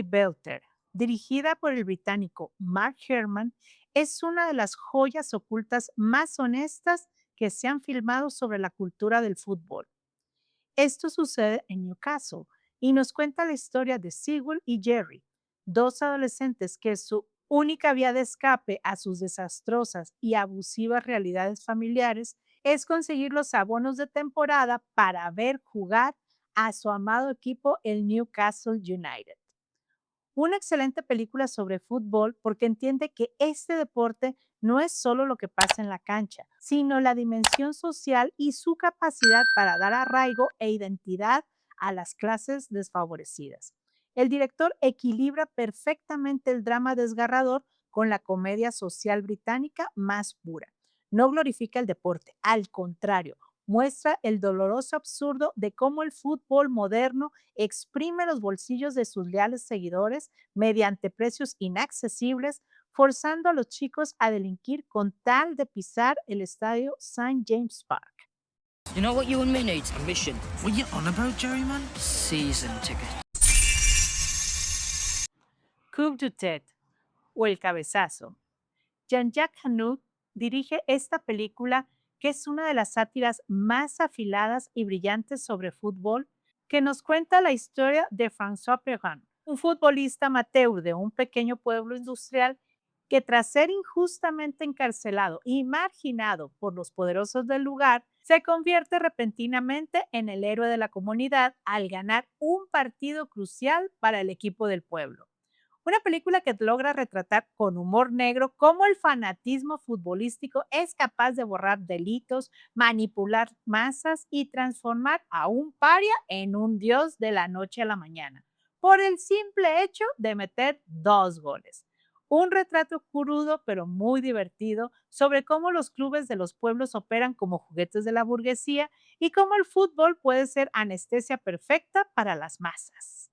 Belter, dirigida por el británico Mark Herman, es una de las joyas ocultas más honestas que se han filmado sobre la cultura del fútbol. Esto sucede en Newcastle y nos cuenta la historia de Sewell y Jerry, dos adolescentes que su única vía de escape a sus desastrosas y abusivas realidades familiares es conseguir los abonos de temporada para ver jugar a su amado equipo, el Newcastle United. Una excelente película sobre fútbol porque entiende que este deporte no es solo lo que pasa en la cancha, sino la dimensión social y su capacidad para dar arraigo e identidad a las clases desfavorecidas. El director equilibra perfectamente el drama desgarrador con la comedia social británica más pura. No glorifica el deporte, al contrario, muestra el doloroso absurdo de cómo el fútbol moderno exprime los bolsillos de sus leales seguidores mediante precios inaccesibles, forzando a los chicos a delinquir con tal de pisar el estadio St. James Park. You know what you and me need? A mission. What you on about, Jerry, man? Season ticket. Coup du Tête o El Cabezazo. Jean-Jacques Hanout dirige esta película que es una de las sátiras más afiladas y brillantes sobre fútbol, que nos cuenta la historia de François Perrin, un futbolista amateur de un pequeño pueblo industrial que tras ser injustamente encarcelado y marginado por los poderosos del lugar, se convierte repentinamente en el héroe de la comunidad al ganar un partido crucial para el equipo del pueblo. Una película que logra retratar con humor negro cómo el fanatismo futbolístico es capaz de borrar delitos, manipular masas y transformar a un paria en un dios de la noche a la mañana, por el simple hecho de meter 2 goles. Un retrato crudo pero muy divertido sobre cómo los clubes de los pueblos operan como juguetes de la burguesía y cómo el fútbol puede ser anestesia perfecta para las masas.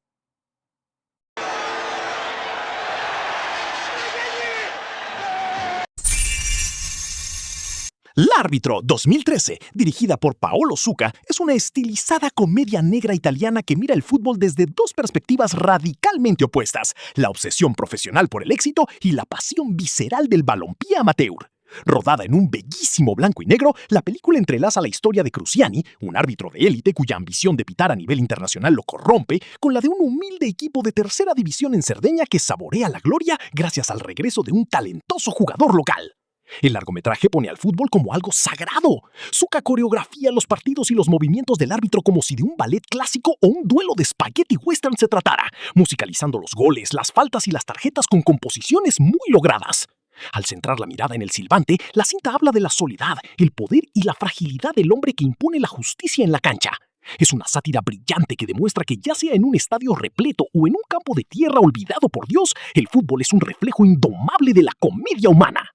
L'Árbitro 2013, dirigida por Paolo Zucca, es una estilizada comedia negra italiana que mira el fútbol desde dos perspectivas radicalmente opuestas: la obsesión profesional por el éxito y la pasión visceral del balompié amateur. Rodada en un bellísimo blanco y negro, la película entrelaza la historia de Cruciani, un árbitro de élite cuya ambición de pitar a nivel internacional lo corrompe, con la de un humilde equipo de tercera división en Cerdeña que saborea la gloria gracias al regreso de un talentoso jugador local. El largometraje pone al fútbol como algo sagrado. Zucca coreografía los partidos y los movimientos del árbitro como si de un ballet clásico o un duelo de spaghetti western se tratara, musicalizando los goles, las faltas y las tarjetas con composiciones muy logradas. Al centrar la mirada en el silbante, la cinta habla de la soledad, el poder y la fragilidad del hombre que impone la justicia en la cancha. Es una sátira brillante que demuestra que ya sea en un estadio repleto o en un campo de tierra olvidado por Dios, el fútbol es un reflejo indomable de la comedia humana.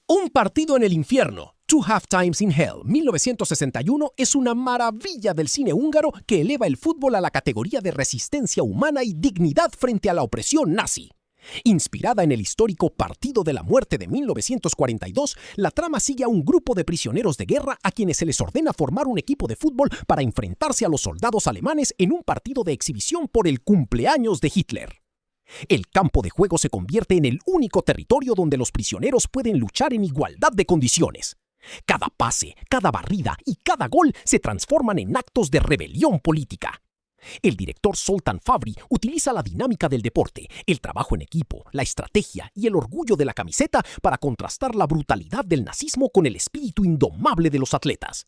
Un partido en el infierno, Two Half Times in Hell, 1961, es una maravilla del cine húngaro que eleva el fútbol a la categoría de resistencia humana y dignidad frente a la opresión nazi. Inspirada en el histórico Partido de la Muerte de 1942, la trama sigue a un grupo de prisioneros de guerra a quienes se les ordena formar un equipo de fútbol para enfrentarse a los soldados alemanes en un partido de exhibición por el cumpleaños de Hitler. El campo de juego se convierte en el único territorio donde los prisioneros pueden luchar en igualdad de condiciones. Cada pase, cada barrida y cada gol se transforman en actos de rebelión política. El director Zoltán Fabri utiliza la dinámica del deporte, el trabajo en equipo, la estrategia y el orgullo de la camiseta para contrastar la brutalidad del nazismo con el espíritu indomable de los atletas.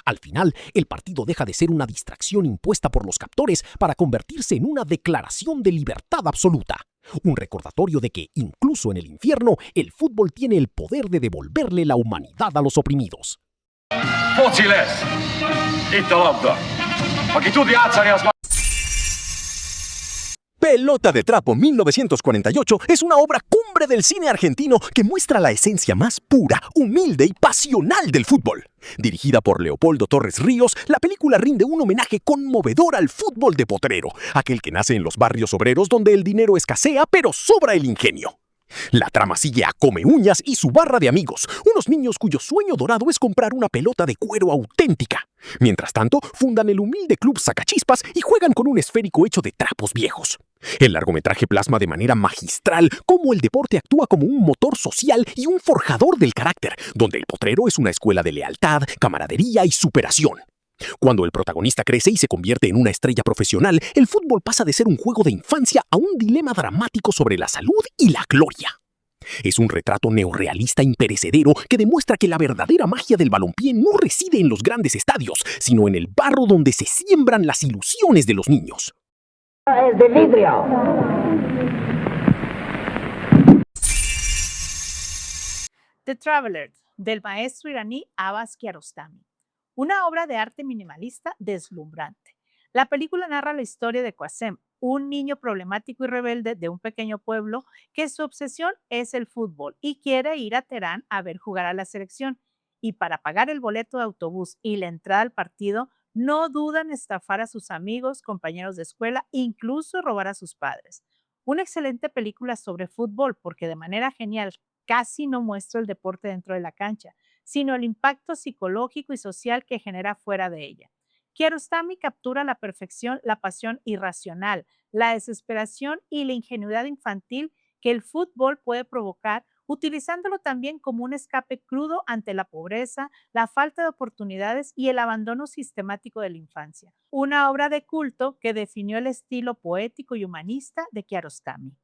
Al final, el partido deja de ser una distracción impuesta por los captores para convertirse en una declaración de libertad absoluta. Un recordatorio de que, incluso en el infierno, el fútbol tiene el poder de devolverle la humanidad a los oprimidos. Foci lesz! Itt a labda! Aki tud játszani, az Pelota de Trapo 1948 es una obra cumbre del cine argentino que muestra la esencia más pura, humilde y pasional del fútbol. Dirigida por Leopoldo Torres Ríos, la película rinde un homenaje conmovedor al fútbol de potrero, aquel que nace en los barrios obreros donde el dinero escasea pero sobra el ingenio. La trama sigue a Come Uñas y su barra de amigos, unos niños cuyo sueño dorado es comprar una pelota de cuero auténtica. Mientras tanto, fundan el humilde club Sacachispas y juegan con un esférico hecho de trapos viejos. El largometraje plasma de manera magistral cómo el deporte actúa como un motor social y un forjador del carácter, donde el potrero es una escuela de lealtad, camaradería y superación. Cuando el protagonista crece y se convierte en una estrella profesional, el fútbol pasa de ser un juego de infancia a un dilema dramático sobre la salud y la gloria. Es un retrato neorrealista imperecedero que demuestra que la verdadera magia del balompié no reside en los grandes estadios, sino en el barro donde se siembran las ilusiones de los niños. Es de vidrio. The Traveler, del maestro iraní Abbas Kiarostami. Una obra de arte minimalista deslumbrante. La película narra la historia de Qasem, un niño problemático y rebelde de un pequeño pueblo que su obsesión es el fútbol y quiere ir a Teherán a ver jugar a la selección. Y para pagar el boleto de autobús y la entrada al partido, no dudan en estafar a sus amigos, compañeros de escuela, incluso robar a sus padres. Una excelente película sobre fútbol porque de manera genial casi no muestra el deporte dentro de la cancha, sino el impacto psicológico y social que genera fuera de ella. Kiarostami captura a la perfección la pasión irracional, la desesperación y la ingenuidad infantil que el fútbol puede provocar, utilizándolo también como un escape crudo ante la pobreza, la falta de oportunidades y el abandono sistemático de la infancia. Una obra de culto que definió el estilo poético y humanista de Kiarostami.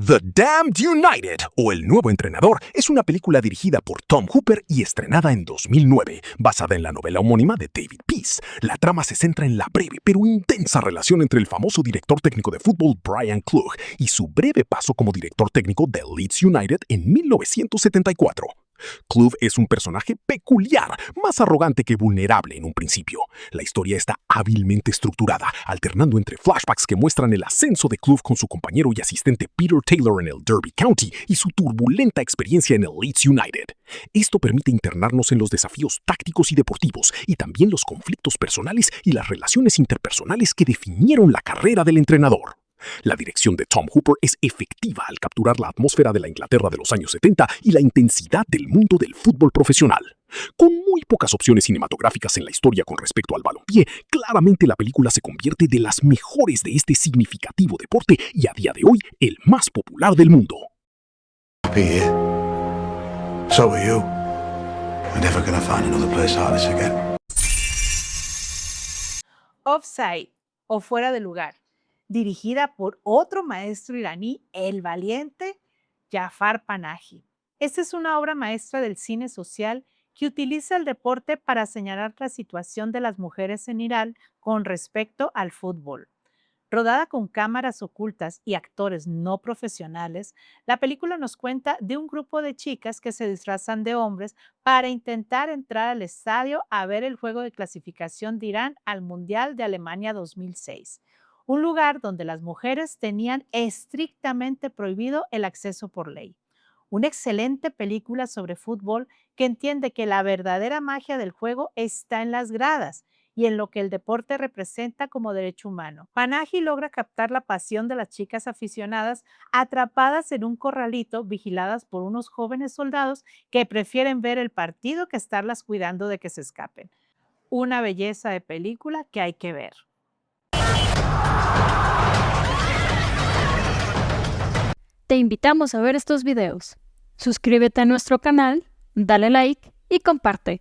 The Damned United, o El Nuevo Entrenador, es una película dirigida por Tom Hooper y estrenada en 2009, basada en la novela homónima de David Peace. La trama se centra en la breve pero intensa relación entre el famoso director técnico de fútbol Brian Clough y su breve paso como director técnico de Leeds United en 1974. Clough es un personaje peculiar, más arrogante que vulnerable en un principio. La historia está hábilmente estructurada, alternando entre flashbacks que muestran el ascenso de Clough con su compañero y asistente Peter Taylor en el Derby County y su turbulenta experiencia en el Leeds United. Esto permite internarnos en los desafíos tácticos y deportivos, y también los conflictos personales y las relaciones interpersonales que definieron la carrera del entrenador. La dirección de Tom Hooper es efectiva al capturar la atmósfera de la Inglaterra de los años 70 y la intensidad del mundo del fútbol profesional. Con muy pocas opciones cinematográficas en la historia con respecto al balompié, claramente la película se convierte de las mejores de este significativo deporte y a día de hoy el más popular del mundo. Happy here. So are you. We're never gonna find another place like this again. Offside, o Fuera de Lugar, dirigida por otro maestro iraní, el valiente Jafar Panahi. Esta es una obra maestra del cine social que utiliza el deporte para señalar la situación de las mujeres en Irán con respecto al fútbol. Rodada con cámaras ocultas y actores no profesionales, la película nos cuenta de un grupo de chicas que se disfrazan de hombres para intentar entrar al estadio a ver el juego de clasificación de Irán al Mundial de Alemania 2006. Un lugar donde las mujeres tenían estrictamente prohibido el acceso por ley. Una excelente película sobre fútbol que entiende que la verdadera magia del juego está en las gradas y en lo que el deporte representa como derecho humano. Panahi logra captar la pasión de las chicas aficionadas atrapadas en un corralito vigiladas por unos jóvenes soldados que prefieren ver el partido que estarlas cuidando de que se escapen. Una belleza de película que hay que ver. Te invitamos a ver estos videos. Suscríbete a nuestro canal, dale like y comparte.